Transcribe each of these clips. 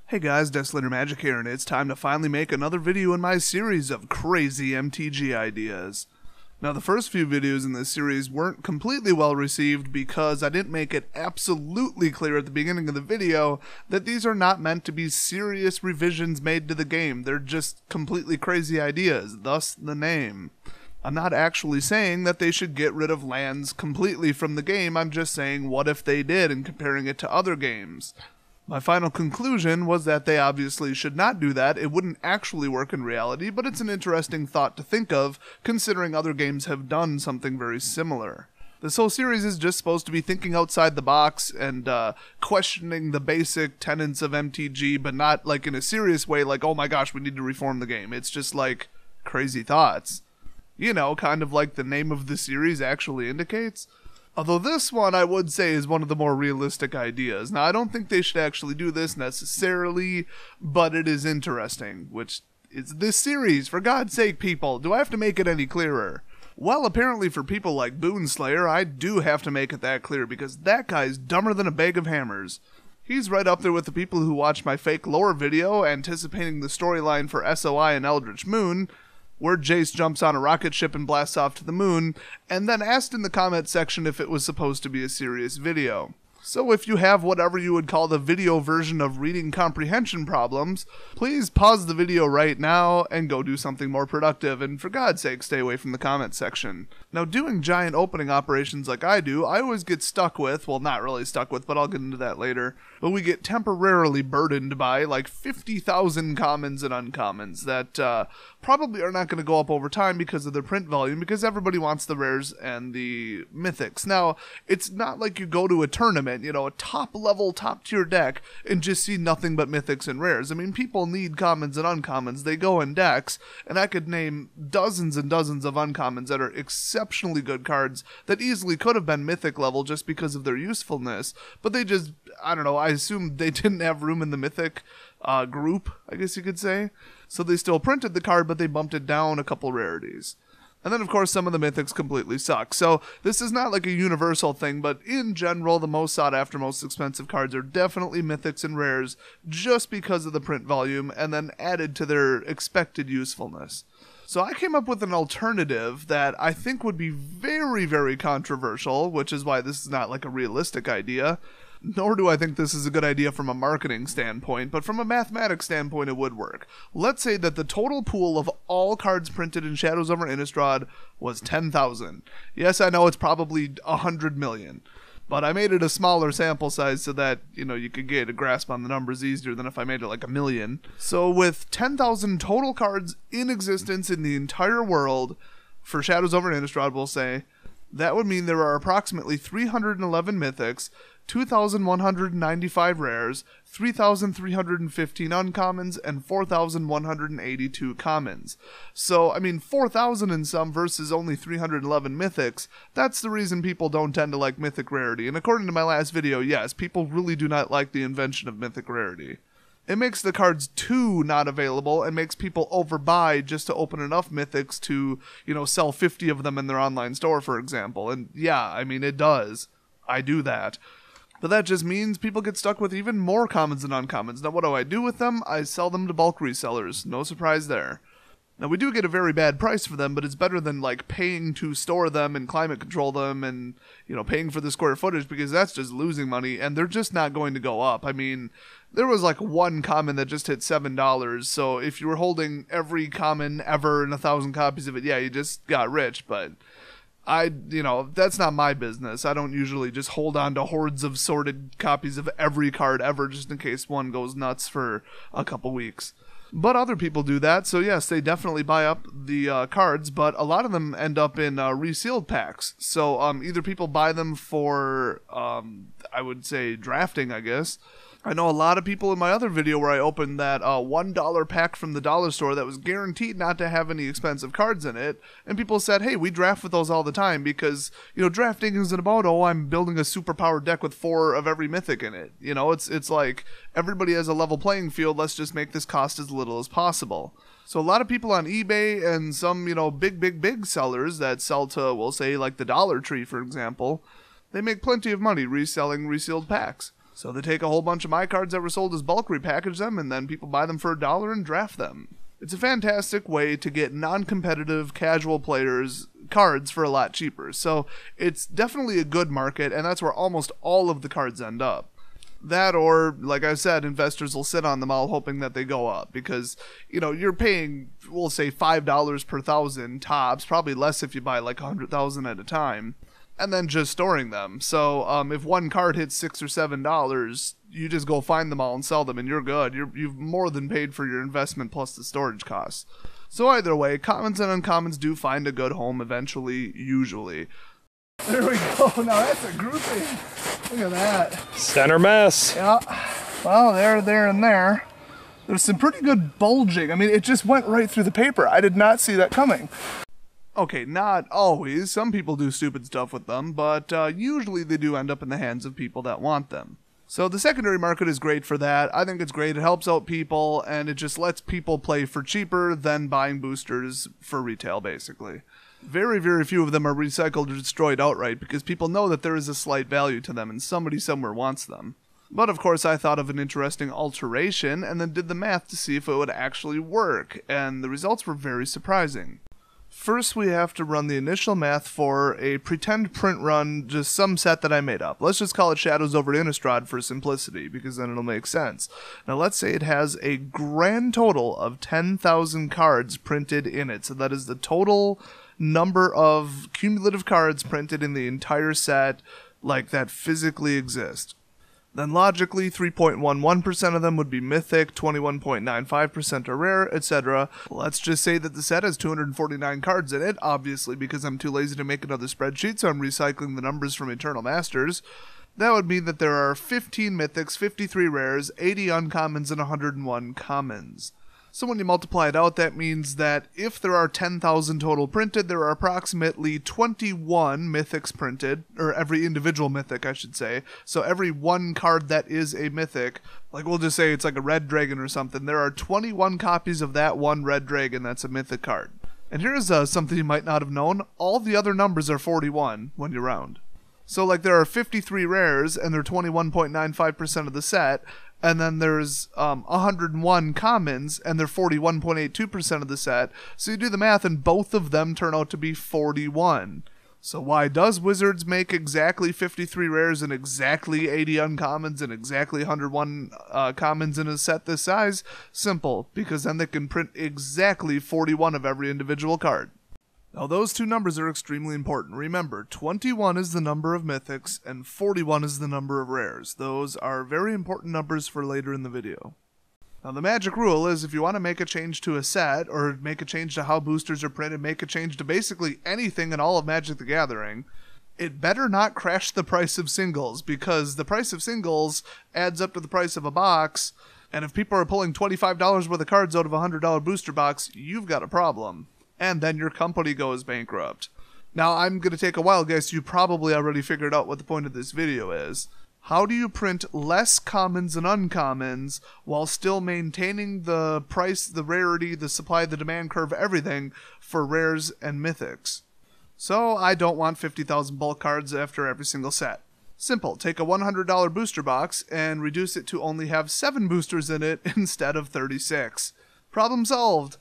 Hey guys, Desolator Magic here, and it's time to finally make another video in my series of crazy MTG ideas. Now, the first few videos in this series weren't completely well received because I didn't make it absolutely clear at the beginning of the video that these are not meant to be serious revisions made to the game. They're just completely crazy ideas, thus the name. I'm not actually saying that they should get rid of lands completely from the game, I'm just saying what if they did and comparing it to other games. My final conclusion was that they obviously should not do that. It wouldn't actually work in reality, but it's an interesting thought to think of, considering other games have done something very similar. This whole series is just supposed to be thinking outside the box and questioning the basic tenets of MTG, but not like in a serious way, like, oh my gosh, we need to reform the game. It's just like crazy thoughts. You know, kind of like the name of the series actually indicates. Although this one, I would say, is one of the more realistic ideas. Now, I don't think they should actually do this necessarily, but it is interesting, which is this series, for God's sake, people. Do I have to make it any clearer? Well, apparently for people like Boonslayer, I do have to make it that clear, because that guy's dumber than a bag of hammers. He's right up there with the people who watched my fake lore video, anticipating the storyline for SOI and Eldritch Moon, where Jace jumps on a rocket ship and blasts off to the moon, and then asked in the comment section if it was supposed to be a serious video. So if you have whatever you would call the video version of reading comprehension problems, please pause the video right now and go do something more productive, and for God's sake, stay away from the comment section. Now, doing giant opening operations like I do, I always get stuck with, well, not really stuck with, but I'll get into that later, but we get temporarily burdened by like 50,000 commons and uncommons that probably are not going to go up over time because of their print volume, because everybody wants the rares and the mythics. Now, it's not like you go to a tournament, you know, a top-level, top-tier deck, and just see nothing but mythics and rares. I mean, people need commons and uncommons. They go in decks, and I could name dozens and dozens of uncommons that are exceptionally good cards that easily could have been mythic level just because of their usefulness, but they just, I don't know, I assume they didn't have room in the mythic group, I guess you could say. So they still printed the card, but they bumped it down a couple rarities. And then, of course, some of the mythics completely suck. So this is not like a universal thing, but in general, the most sought-after, most expensive cards are definitely mythics and rares just because of the print volume and then added to their expected usefulness. So I came up with an alternative that I think would be very, very controversial, which is why this is not like a realistic idea. Nor do I think this is a good idea from a marketing standpoint, but from a mathematics standpoint it would work. Let's say that the total pool of all cards printed in Shadows over Innistrad was 10,000. Yes, I know it's probably 100 million, but I made it a smaller sample size so that, you know, you could get a grasp on the numbers easier than if I made it like a million. So with 10,000 total cards in existence in the entire world for Shadows over Innistrad, we'll say, that would mean there are approximately 311 mythics, 2,195 rares, 3,315 uncommons, and 4,182 commons. So, I mean, 4,000 in some versus only 311 mythics, that's the reason people don't tend to like mythic rarity. And according to my last video, yes, people really do not like the invention of mythic rarity. It makes the cards too not available and makes people overbuy just to open enough mythics to, you know, sell 50 of them in their online store, for example. And yeah, I mean, it does. I do that. But that just means people get stuck with even more commons and uncommons. Now, what do I do with them? I sell them to bulk resellers. No surprise there. Now, we do get a very bad price for them, but it's better than, like, paying to store them and climate control them and, you know, paying for the square footage, because that's just losing money, and they're just not going to go up. I mean, there was, like, one common that just hit $7, so if you were holding every common ever and 1,000 copies of it, yeah, you just got rich, but you know, that's not my business. I don't usually just hold on to hordes of sorted copies of every card ever just in case one goes nuts for a couple weeks. But other people do that, so yes, they definitely buy up the cards, but a lot of them end up in resealed packs. So either people buy them for, I would say, drafting, I guess. I know a lot of people in my other video where I opened that $1 pack from the dollar store that was guaranteed not to have any expensive cards in it, and people said, hey, we draft with those all the time because, you know, drafting isn't about, oh, I'm building a superpowered deck with 4 of every mythic in it. You know, it's like everybody has a level playing field, let's just make this cost as little as possible. So a lot of people on eBay and some, you know, big sellers that sell to, we'll say, like the Dollar Tree, for example, they make plenty of money reselling resealed packs. So they take a whole bunch of my cards that were sold as bulk, repackage them, and then people buy them for $1 and draft them. It's a fantastic way to get non-competitive casual players cards for a lot cheaper. So it's definitely a good market, and that's where almost all of the cards end up. That, or, like I said, investors will sit on them all hoping that they go up because, you know, you're paying, we'll say, $5 per thousand tops, probably less if you buy like 100,000 at a time, and then just storing them. So if one card hits $6 or $7, you just go find them all and sell them, and you're good. You've more than paid for your investment plus the storage costs. So either way, commons and uncommons do find a good home eventually, usually. There we go. Now that's a grouping. Look at that. Center mess. Yeah. Well, there, and there. There's some pretty good bulging. I mean, it just went right through the paper. I did not see that coming. Okay, not always. Some people do stupid stuff with them, but usually they do end up in the hands of people that want them. So the secondary market is great for that. I think it's great. It helps out people, and it just lets people play for cheaper than buying boosters for retail, basically. Very, very few of them are recycled or destroyed outright because people know that there is a slight value to them and somebody somewhere wants them. But of course I thought of an interesting alteration and then did the math to see if it would actually work, and the results were very surprising. First we have to run the initial math for a pretend print run, just some set that I made up. Let's just call it Shadows over Innistrad for simplicity, because then it'll make sense. Now let's say it has a grand total of 10,000 cards printed in it, so that is the total number of cumulative cards printed in the entire set, like that physically exist. Then logically, 3.11% of them would be mythic, 21.95% are rare, etc. Let's just say that the set has 249 cards in it, obviously because I'm too lazy to make another spreadsheet, so I'm recycling the numbers from Eternal Masters. That would mean that there are 15 mythics, 53 rares, 80 uncommons, and 101 commons. So when you multiply it out, that means that if there are 10,000 total printed, there are approximately 21 mythics printed, or every individual mythic, I should say. So every one card that is a mythic, like we'll just say it's like a red dragon or something, there are 21 copies of that one red dragon that's a mythic card. And here's something you might not have known. All the other numbers are 41 when you round. So like there are 53 rares, and they're 21.95% of the set, and then there's 101 commons, and they're 41.82% of the set. So you do the math, and both of them turn out to be 41. So why does Wizards make exactly 53 rares and exactly 80 uncommons and exactly 101 commons in a set this size? Simple, because then they can print exactly 41 of every individual card. Now those two numbers are extremely important. Remember, 21 is the number of mythics and 41 is the number of rares. Those are very important numbers for later in the video. Now the magic rule is if you want to make a change to a set, or make a change to how boosters are printed, make a change to basically anything in all of Magic the Gathering, it better not crash the price of singles, because the price of singles adds up to the price of a box, and if people are pulling $25 worth of cards out of a $100 booster box, you've got a problem. And then your company goes bankrupt. Now, I'm going to take a wild guess. You probably already figured out what the point of this video is. How do you print less commons and uncommons while still maintaining the price, the rarity, the supply, the demand curve, everything for rares and mythics? So, I don't want 50,000 bulk cards after every single set. Simple. Take a $100 booster box and reduce it to only have 7 boosters in it instead of 36. Problem solved.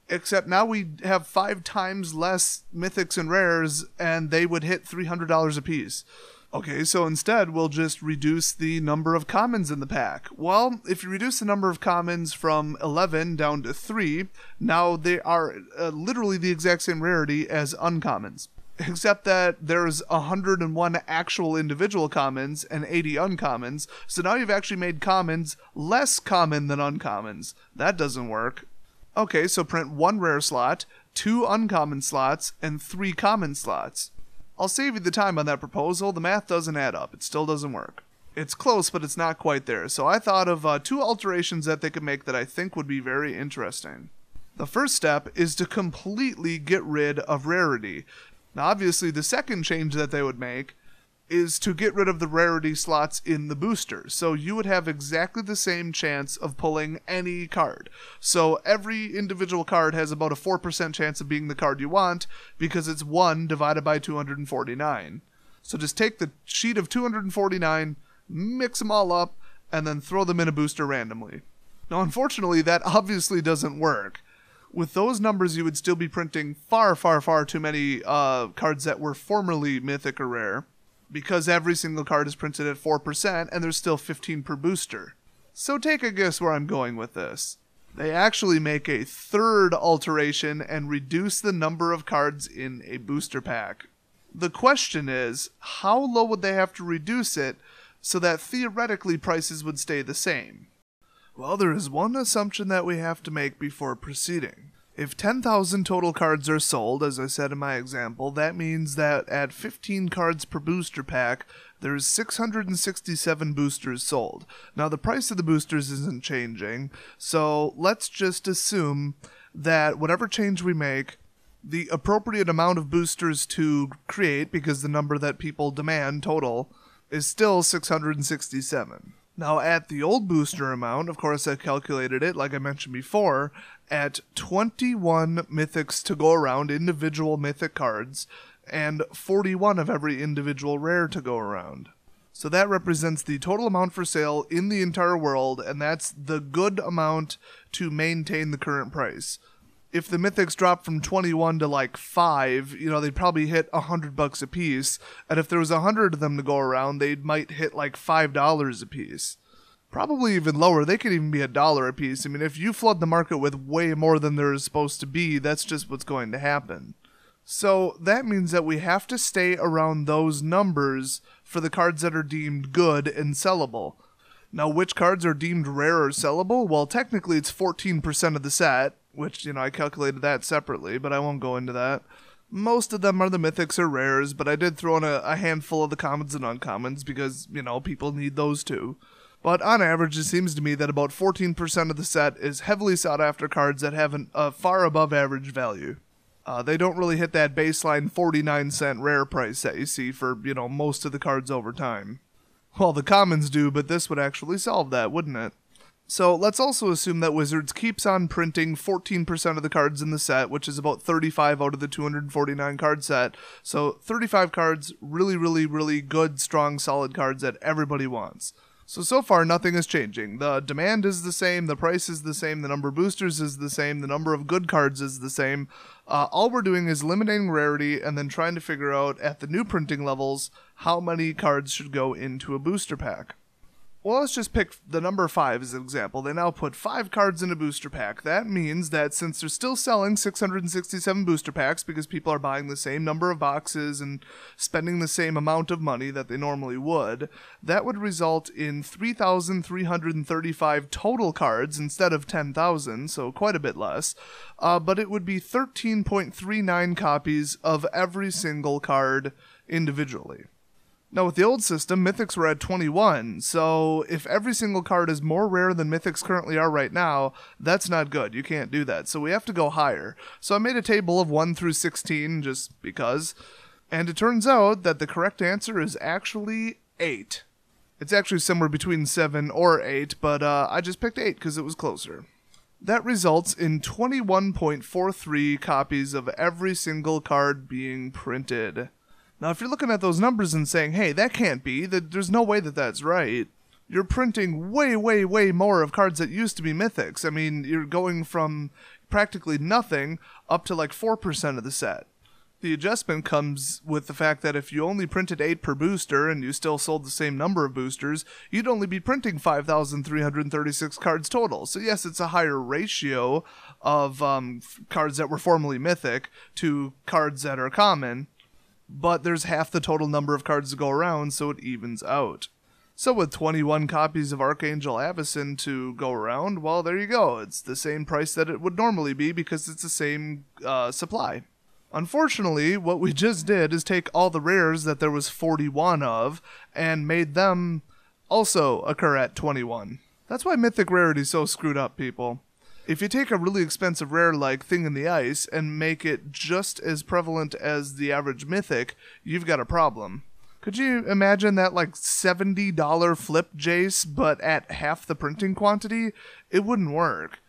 Except now we have 5 times less mythics and rares, and they would hit $300 a piece. Okay, so instead we'll just reduce the number of commons in the pack. Well, if you reduce the number of commons from 11 down to 3, now they are literally the exact same rarity as uncommons. Except that there's 101 actual individual commons and 80 uncommons, so now you've actually made commons less common than uncommons. That doesn't work. Okay, so print 1 rare slot, 2 uncommon slots, and 3 common slots. I'll save you the time on that proposal. The math doesn't add up. It still doesn't work. It's close, but it's not quite there. So I thought of 2 alterations that they could make that I think would be very interesting. The first step is to completely get rid of rarity. Now, obviously, the second change that they would make is to get rid of the rarity slots in the booster. So you would have exactly the same chance of pulling any card. So every individual card has about a 4% chance of being the card you want because it's 1 divided by 249. So just take the sheet of 249, mix them all up, and then throw them in a booster randomly. Now, unfortunately, that obviously doesn't work. With those numbers, you would still be printing far, far, far too many cards that were formerly mythic or rare, because every single card is printed at 4%, and there's still 15 per booster. So take a guess where I'm going with this. They actually make a third alteration and reduce the number of cards in a booster pack. The question is, how low would they have to reduce it so that theoretically prices would stay the same? Well, there is one assumption that we have to make before proceeding. If 10,000 total cards are sold, as I said in my example, that means that at 15 cards per booster pack, there's 667 boosters sold. Now, the price of the boosters isn't changing, so let's just assume that whatever change we make, the appropriate amount of boosters to create, because the number that people demand total, is still 667. Now, at the old booster amount, of course, I calculated it, like I mentioned before, at 21 mythics to go around, individual mythic cards, and 41 of every individual rare to go around. So that represents the total amount for sale in the entire world, and that's the good amount to maintain the current price. If the mythics drop from 21 to like 5, they'd probably hit $100 a piece. And if there was 100 of them to go around, they might hit like $5 a piece. Probably even lower. They could even be $1 a piece. I mean, if you flood the market with way more than there is supposed to be, that's just what's going to happen. So that means that we have to stay around those numbers for the cards that are deemed good and sellable. Now, which cards are deemed rare or sellable? Well, technically it's 14% of the set, which, I calculated that separately, but I won't go into that. Most of them are the mythics or rares, but I did throw in a handful of the commons and uncommons because, people need those too. But on average, it seems to me that about 14% of the set is heavily sought after cards that have a far above average value. They don't really hit that baseline 49-cent rare price that you see for, most of the cards over time. Well, the commons do, but this would actually solve that, wouldn't it? So let's also assume that Wizards keeps on printing 14% of the cards in the set, which is about 35 out of the 249 card set. So 35 cards, really, really, really good, strong, solid cards that everybody wants. So far, nothing is changing. The demand is the same, the price is the same, the number of boosters is the same, the number of good cards is the same. All we're doing is eliminating rarity and then trying to figure out, at the new printing levels, how many cards should go into a booster pack. Well, let's just pick the number 5 as an example. They now put 5 cards in a booster pack. That means that since they're still selling 667 booster packs because people are buying the same number of boxes and spending the same amount of money that they normally would, that would result in 3,335 total cards instead of 10,000, so quite a bit less. But it would be 13.39 copies of every single card individually. Now, with the old system, Mythics were at 21, so if every single card is more rare than Mythics currently are right now, that's not good. You can't do that, so we have to go higher. So I made a table of 1 through 16, just because, and it turns out that the correct answer is actually 8. It's actually somewhere between 7 or 8, but I just picked 8 because it was closer. That results in 21.43 copies of every single card being printed. Now, if you're looking at those numbers and saying, hey, that can't be, there's no way that that's right, you're printing way, way, way more of cards that used to be mythics. I mean, you're going from practically nothing up to like 4% of the set. The adjustment comes with the fact that if you only printed 8 per booster and you still sold the same number of boosters, you'd only be printing 5,336 cards total. So yes, it's a higher ratio of cards that were formerly mythic to cards that are common, but there's half the total number of cards to go around, so it evens out. So with 21 copies of Archangel Avacyn to go around, well, there you go. It's the same price that it would normally be because it's the same supply. Unfortunately, what we just did is take all the rares that there was 41 of and made them also occur at 21. That's why Mythic Rarity is so screwed up, people. If you take a really expensive rare like Thing in the Ice and make it just as prevalent as the average Mythic, you've got a problem. Could you imagine that like $70 flip Jace, but at half the printing quantity? It wouldn't work.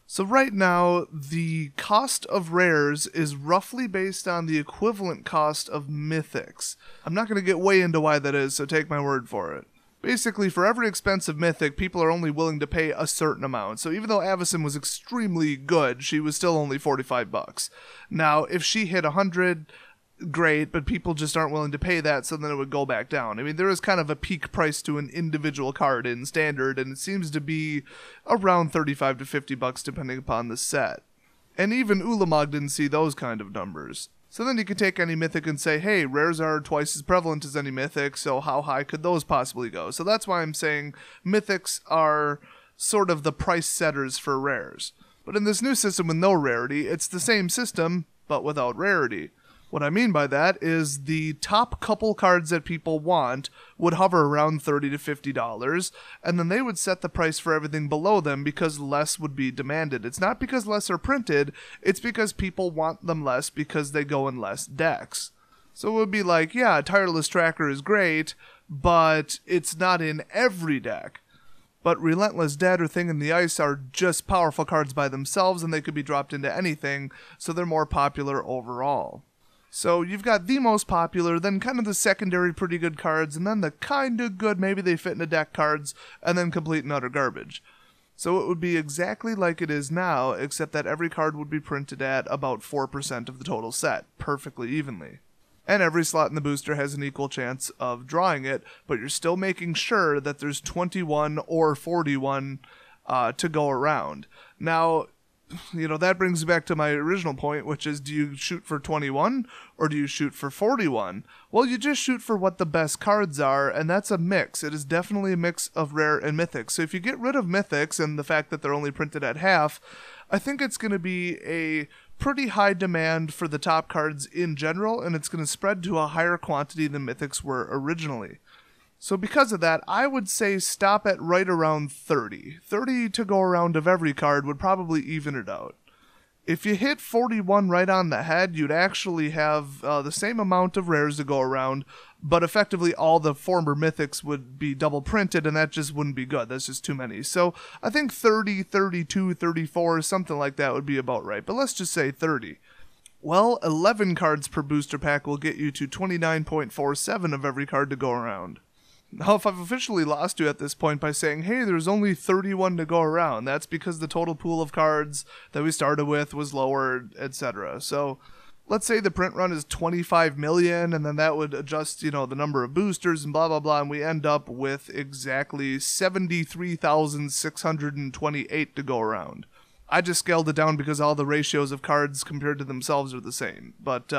So right now, the cost of rares is roughly based on the equivalent cost of Mythics. I'm not going to get way into why that is, so take my word for it. Basically, for every expensive mythic, people are only willing to pay a certain amount. So even though Avacyn was extremely good, she was still only $45. Now, if she hit 100, great, but people just aren't willing to pay that, so then it would go back down. I mean, there is kind of a peak price to an individual card in Standard, and it seems to be around $35 to $50 depending upon the set. And even Ulamog didn't see those kind of numbers. So then you can take any mythic and say, hey, rares are twice as prevalent as any mythic, so how high could those possibly go? So that's why I'm saying mythics are sort of the price setters for rares. But in this new system with no rarity, it's the same system, but without rarity. What I mean by that is the top couple cards that people want would hover around $30 to $50, and then they would set the price for everything below them because less would be demanded. It's not because less are printed, it's because people want them less because they go in less decks. So it would be like, yeah, Tireless Tracker is great, but it's not in every deck. But Relentless Dead or Thing in the Ice are just powerful cards by themselves, and they could be dropped into anything, so they're more popular overall. So you've got the most popular, then kind of the secondary pretty good cards, and then the kind of good, maybe they fit in a deck cards, and then complete and utter garbage. So it would be exactly like it is now, except that every card would be printed at about 4% of the total set, perfectly evenly. And every slot in the booster has an equal chance of drawing it, but you're still making sure that there's 21 or 41 to go around. Now, you know, that brings me back to my original point, which is, do you shoot for 21 or do you shoot for 41? Well, you just shoot for what the best cards are, and that's a mix. It is definitely a mix of rare and mythics. So if you get rid of mythics and the fact that they're only printed at half, I think it's going to be a pretty high demand for the top cards in general, and it's going to spread to a higher quantity than mythics were originally. So because of that, I would say stop at right around 30. 30 to go around of every card would probably even it out. If you hit 41 right on the head, you'd actually have the same amount of rares to go around, but effectively all the former mythics would be double printed, and that just wouldn't be good. That's just too many. So I think 30, 32, 34, something like that would be about right. But let's just say 30. Well, 11 cards per booster pack will get you to 29.47 of every card to go around. Now, if I've officially lost you at this point by saying, hey, there's only 31 to go around, that's because the total pool of cards that we started with was lowered, etc. So let's say the print run is 25 million, and then that would adjust, you know, the number of boosters and blah, blah, blah, and we end up with exactly 73,628 to go around. I just scaled it down because all the ratios of cards compared to themselves are the same. But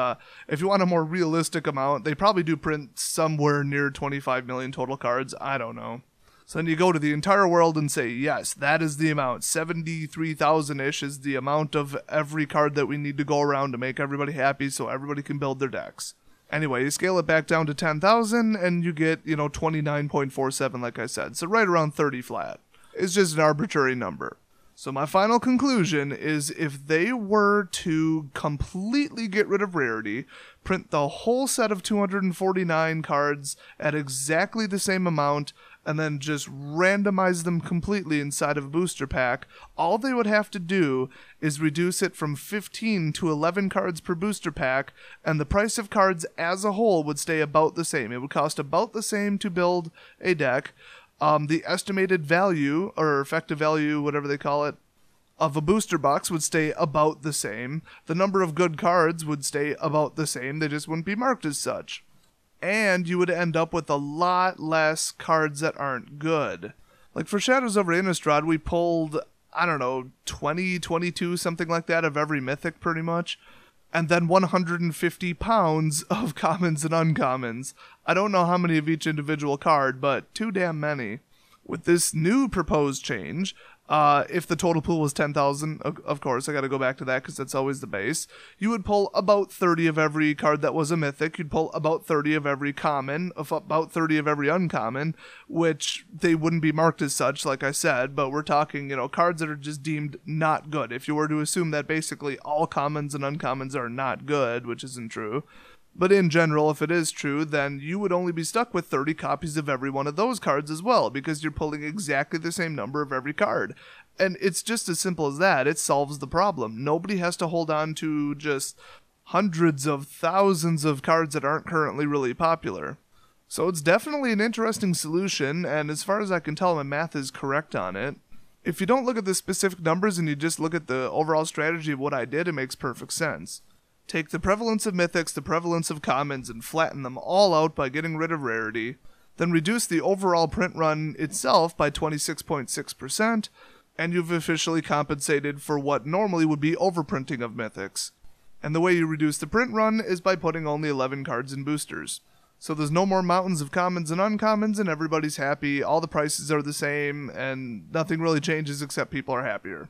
if you want a more realistic amount, they probably do print somewhere near 25 million total cards. I don't know. So then you go to the entire world and say, yes, that is the amount. 73,000-ish is the amount of every card that we need to go around to make everybody happy so everybody can build their decks. Anyway, you scale it back down to 10,000 and you get, 29.47 like I said. So right around 30 flat. It's just an arbitrary number. So my final conclusion is if they were to completely get rid of rarity, print the whole set of 249 cards at exactly the same amount, and then just randomize them completely inside of a booster pack, all they would have to do is reduce it from 15 to 11 cards per booster pack, and the price of cards as a whole would stay about the same. It would cost about the same to build a deck. The estimated value, or effective value, whatever they call it, of a booster box would stay about the same. The number of good cards would stay about the same. They just wouldn't be marked as such. And you would end up with a lot less cards that aren't good. Like for Shadows over Innistrad, we pulled, 20, 22, something like that of every mythic pretty much. And then 150 pounds of commons and uncommons. I don't know how many of each individual card, but too damn many. With this new proposed change, if the total pool was 10,000, of course, I gotta go back to that because that's always the base, you would pull about 30 of every card that was a mythic, you'd pull about 30 of every common, about 30 of every uncommon, which they wouldn't be marked as such, like I said, but we're talking, cards that are just deemed not good. If you were to assume that basically all commons and uncommons are not good, which isn't true, but in general, if it is true, then you would only be stuck with 30 copies of every one of those cards as well, because you're pulling exactly the same number of every card. And it's just as simple as that. It solves the problem. Nobody has to hold on to just hundreds of thousands of cards that aren't currently really popular. So it's definitely an interesting solution, and as far as I can tell, my math is correct on it. If you don't look at the specific numbers and you just look at the overall strategy of what I did, it makes perfect sense. Take the prevalence of mythics, the prevalence of commons, and flatten them all out by getting rid of rarity. Then reduce the overall print run itself by 26.6%, and you've officially compensated for what normally would be overprinting of mythics. And the way you reduce the print run is by putting only 11 cards in boosters. So there's no more mountains of commons and uncommons, and everybody's happy, all the prices are the same, and nothing really changes except people are happier.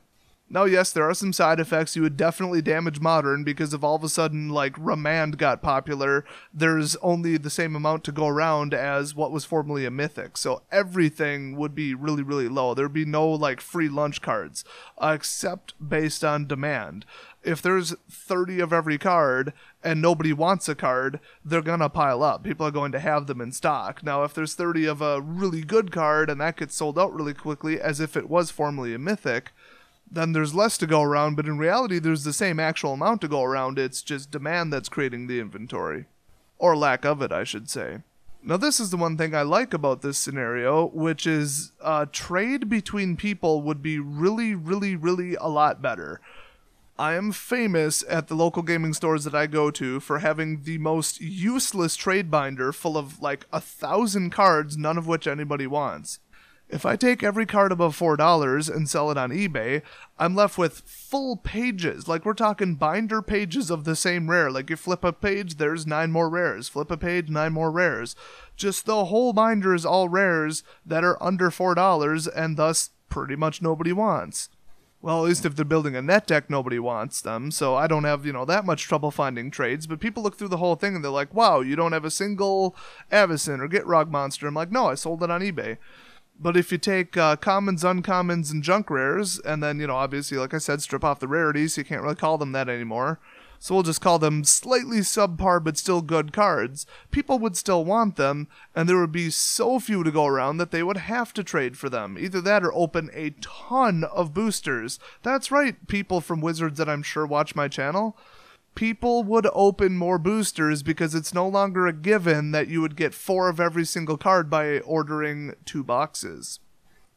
Now, yes, there are some side effects. You would definitely damage Modern, because if all of a sudden, like, Remand got popular, there's only the same amount to go around as what was formerly a Mythic. So everything would be really, really low. There'd be no, like, free lunch cards, except based on demand. If there's 30 of every card and nobody wants a card, they're going to pile up. People are going to have them in stock. Now, if there's 30 of a really good card and that gets sold out really quickly, as if it was formerly a Mythic, then there's less to go around, but in reality, there's the same actual amount to go around. It's just demand that's creating the inventory. Or lack of it, I should say. Now, this is the one thing I like about this scenario, which is trade between people would be really, really, really a lot better. I am famous at the local gaming stores that I go to for having the most useless trade binder full of like 1,000 cards, none of which anybody wants. If I take every card above $4 and sell it on eBay, I'm left with full pages. Like, we're talking binder pages of the same rare. Like, you flip a page, there's 9 more rares. Flip a page, 9 more rares. Just the whole binder is all rares that are under $4 and thus pretty much nobody wants. Well, at least if they're building a net deck, nobody wants them, so I don't have, that much trouble finding trades, but people look through the whole thing and they're like, wow, you don't have a single Avacyn or Gitrog monster. I'm like, no, I sold it on eBay. But if you take commons, uncommons, and junk rares, and then, obviously, like I said, strip off the rarities, so you can't really call them that anymore. So we'll just call them slightly subpar but still good cards. People would still want them, and there would be so few to go around that they would have to trade for them. Either that or open a ton of boosters. That's right, people from Wizards that I'm sure watch my channel. People would open more boosters because it's no longer a given that you would get 4 of every single card by ordering 2 boxes.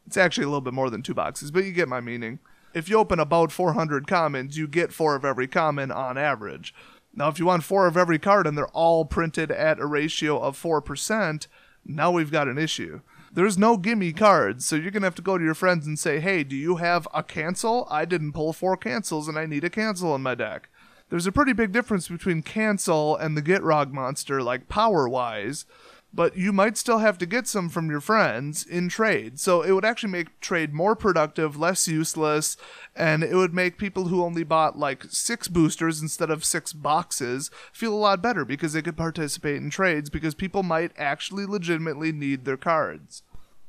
It's actually a little bit more than 2 boxes, but you get my meaning. If you open about 400 commons, you get 4 of every common on average. Now, if you want 4 of every card and they're all printed at a ratio of 4%, now we've got an issue. There's no gimme cards, so you're going to have to go to your friends and say, hey, do you have a cancel? I didn't pull 4 cancels and I need a cancel in my deck. There's a pretty big difference between cancel and the Gitrog monster, like power-wise, but you might still have to get some from your friends in trade. So it would actually make trade more productive, less useless, and it would make people who only bought like 6 boosters instead of 6 boxes feel a lot better because they could participate in trades because people might actually legitimately need their cards.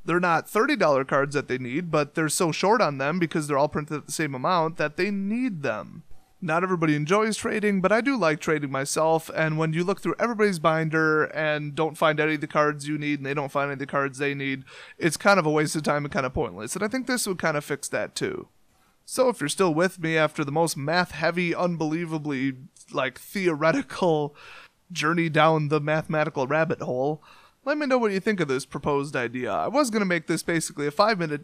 They're not $30 cards that they need, but they're so short on them because they're all printed at the same amount that they need them. Not everybody enjoys trading, but I do like trading myself, and when you look through everybody's binder and don't find any of the cards you need and they don't find any of the cards they need, it's kind of a waste of time and kind of pointless, and I think this would kind of fix that too. So if you're still with me after the most math-heavy, unbelievably, theoretical journey down the mathematical rabbit hole, let me know what you think of this proposed idea. I was going to make this basically a 5-minute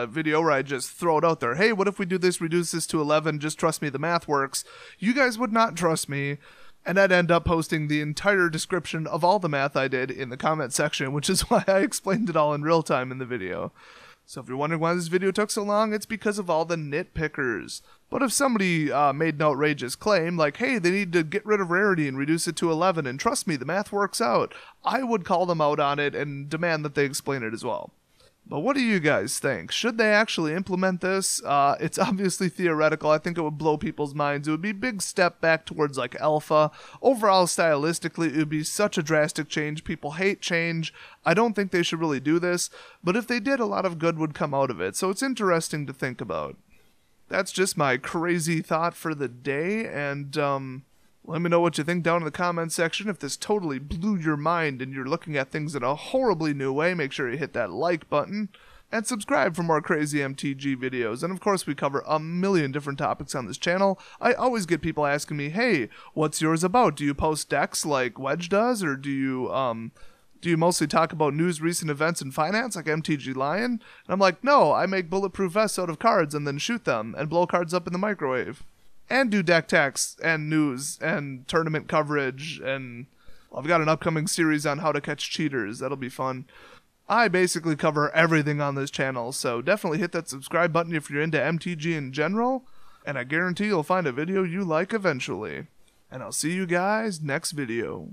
video where I just throw it out there. Hey, what if we do this, reduce this to 11, just trust me, the math works. You guys would not trust me, and I'd end up posting the entire description of all the math I did in the comment section, which is why I explained it all in real time in the video. So if you're wondering why this video took so long, it's because of all the nitpickers. But if somebody made an outrageous claim, like, hey, they need to get rid of rarity and reduce it to 11, and trust me, the math works out, I would call them out on it and demand that they explain it as well. But what do you guys think? Should they actually implement this? It's obviously theoretical. I think it would blow people's minds. It would be a big step back towards like alpha. Overall, stylistically, it would be such a drastic change. People hate change. I don't think they should really do this. But if they did, a lot of good would come out of it. So it's interesting to think about. That's just my crazy thought for the day. And let me know what you think down in the comment section. If this totally blew your mind and you're looking at things in a horribly new way, make sure you hit that like button and subscribe for more crazy MTG videos. And of course, we cover a million different topics on this channel. I always get people asking me, hey, what's yours about? Do you post decks like Wedge does, or do you Do you mostly talk about news, recent events, and finance like MTG Lion? And I'm like, no, I make bulletproof vests out of cards and then shoot them and blow cards up in the microwave. And do deck techs and news and tournament coverage, and I've got an upcoming series on how to catch cheaters. That'll be fun. I basically cover everything on this channel, so definitely hit that subscribe button if you're into MTG in general, and I guarantee you'll find a video you like eventually. And I'll see you guys next video.